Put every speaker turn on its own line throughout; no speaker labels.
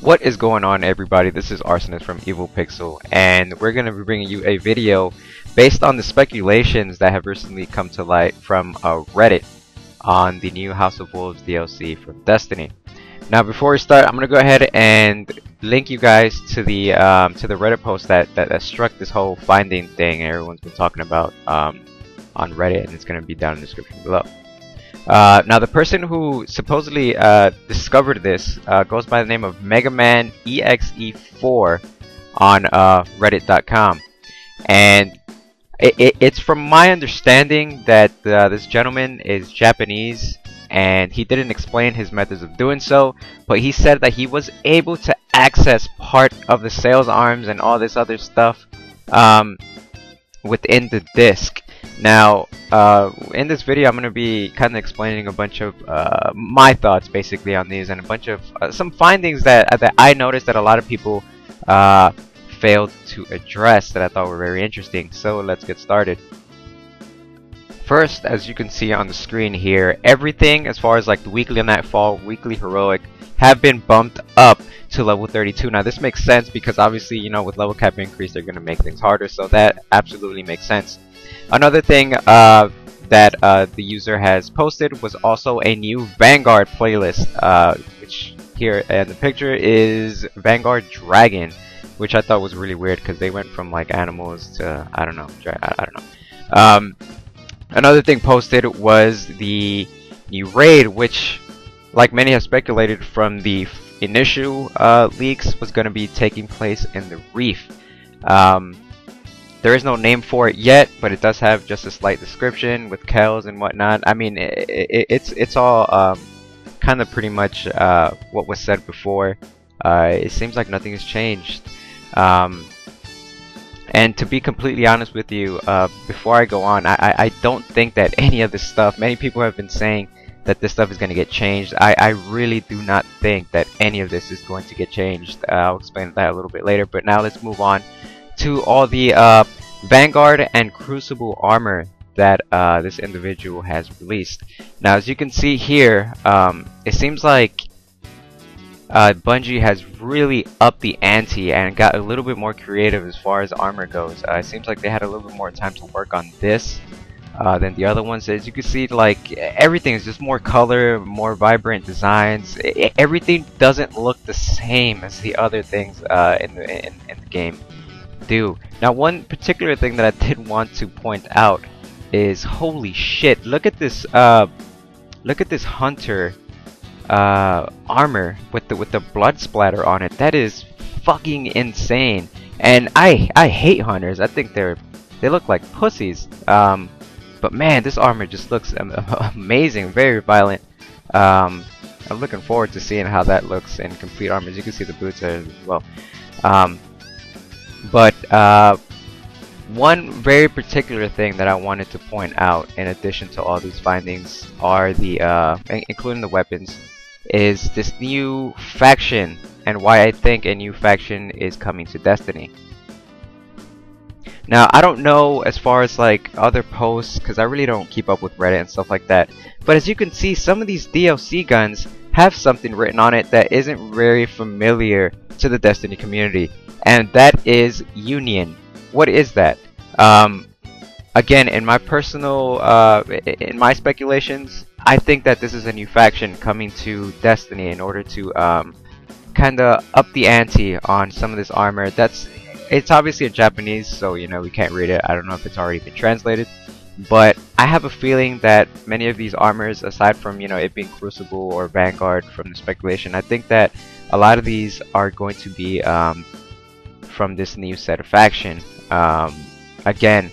What is going on, everybody? This is Arsonist from Evil Pixel, and we're going to be bringing you a video based on the speculations that have recently come to light from Reddit on the new House of Wolves DLC from Destiny. Now, before we start, I'm going to go ahead and link you guys to the Reddit post that struck this whole finding thing everyone's been talking about on Reddit, and it's going to be down in the description below. Now, the person who supposedly discovered this goes by the name of MegamanExe4 on Reddit.com, and it's from my understanding that this gentleman is Japanese, and he didn't explain his methods of doing so, but he said that he was able to access part of the sales arms and all this other stuff within the disc. Now, in this video, I'm going to be kind of explaining a bunch of my thoughts basically on these, and a bunch of some findings that I noticed that a lot of people failed to address that I thought were very interesting. So let's get started. First, as you can see on the screen here, everything as far as like the weekly Nightfall, weekly heroic have been bumped up to level 32. Now this makes sense because obviously, you know, with level cap increase, they're going to make things harder, so that absolutely makes sense. Another thing that the user has posted was also a new Vanguard playlist, which here in the picture is Vanguard Dragon, which I thought was really weird because they went from like animals to I don't know. Another thing posted was the new raid, which, like many have speculated from the initial leaks, was going to be taking place in the Reef. There is no name for it yet, but it does have just a slight description with Kells and whatnot. I mean, it's all kind of pretty much what was said before. It seems like nothing has changed. And to be completely honest with you, before I go on, I don't think that any of this stuff, many people have been saying that this stuff is going to get changed. I really do not think that any of this is going to get changed. I'll explain that a little bit later, but now let's move on to all the Vanguard and Crucible armor that this individual has released. Now, as you can see here, it seems like Bungie has really upped the ante and got a little bit more creative as far as armor goes. It seems like they had a little bit more time to work on this than the other ones. As you can see, like everything is just more color, more vibrant designs. Everything doesn't look the same as the other things in the game do. Now, one particular thing that I did want to point out is, holy shit, look at this hunter armor with the blood splatter on it. That is fucking insane. And I hate hunters. I think they look like pussies. But man, this armor just looks amazing, very violent. I'm looking forward to seeing how that looks in complete armor. As you can see, the boots are as well. But one very particular thing that I wanted to point out, in addition to all these findings, are the including the weapons, is this new faction, and why I think a new faction is coming to Destiny. Now, I don't know as far as like other posts, because I really don't keep up with Reddit and stuff like that, but as you can see, some of these DLC guns have something written on it that isn't very familiar to the Destiny community, and that is Union. What is that? Again, in my personal in my speculations, I think that this is a new faction coming to Destiny in order to kind of up the ante on some of this armor. It's obviously in Japanese, so you know we can't read it. I don't know if it's already been translated, but I have a feeling that many of these armors, aside from, you know, it being Crucible or Vanguard from the speculation, I think that a lot of these are going to be from this new set of faction. Again,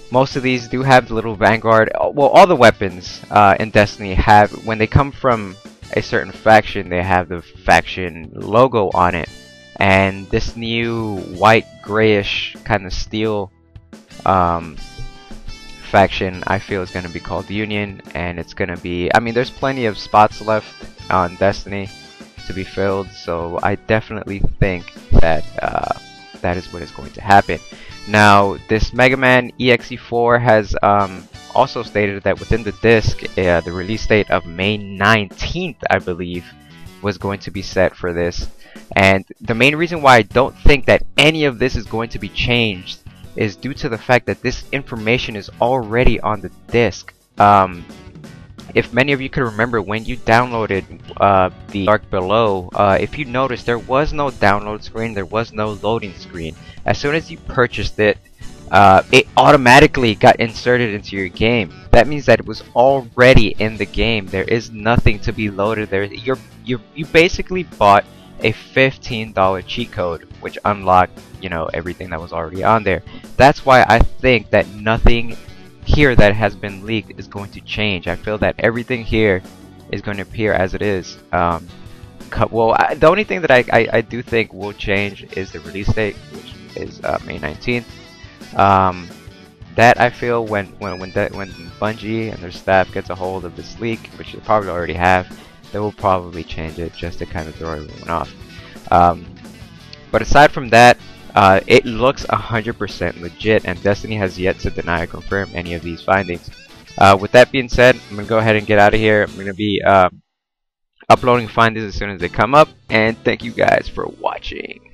most of these do have the little Vanguard. Well, all the weapons in Destiny have, when they come from a certain faction, they have the faction logo on it. And this new white grayish kind of steel faction, I feel, is going to be called Union, and it's going to be, I mean, there's plenty of spots left on Destiny to be filled, so I definitely think that that is what is going to happen. Now, this MegamanExe4 has also stated that within the disc, the release date of May 19th, I believe, was going to be set for this. And the main reason why I don't think that any of this is going to be changed is due to the fact that this information is already on the disk. If many of you could remember when you downloaded the Dark Below, if you noticed, there was no download screen, there was no loading screen. As soon as you purchased it, it automatically got inserted into your game. That means that it was already in the game. There is nothing to be loaded there. You basically bought a $15 cheat code, which unlocked, you know, everything that was already on there. That's why I think that nothing here that has been leaked is going to change. I feel that everything here is going to appear as it is. Well, the only thing that I do think will change is the release date, which is May 19th. That I feel when Bungie and their staff gets a hold of this leak, which they probably already have, they will probably change it just to kind of throw everyone off. But aside from that, it looks 100% legit, and Destiny has yet to deny or confirm any of these findings. With that being said, I'm gonna go ahead and get out of here. I'm gonna be uploading findings as soon as they come up, and thank you guys for watching.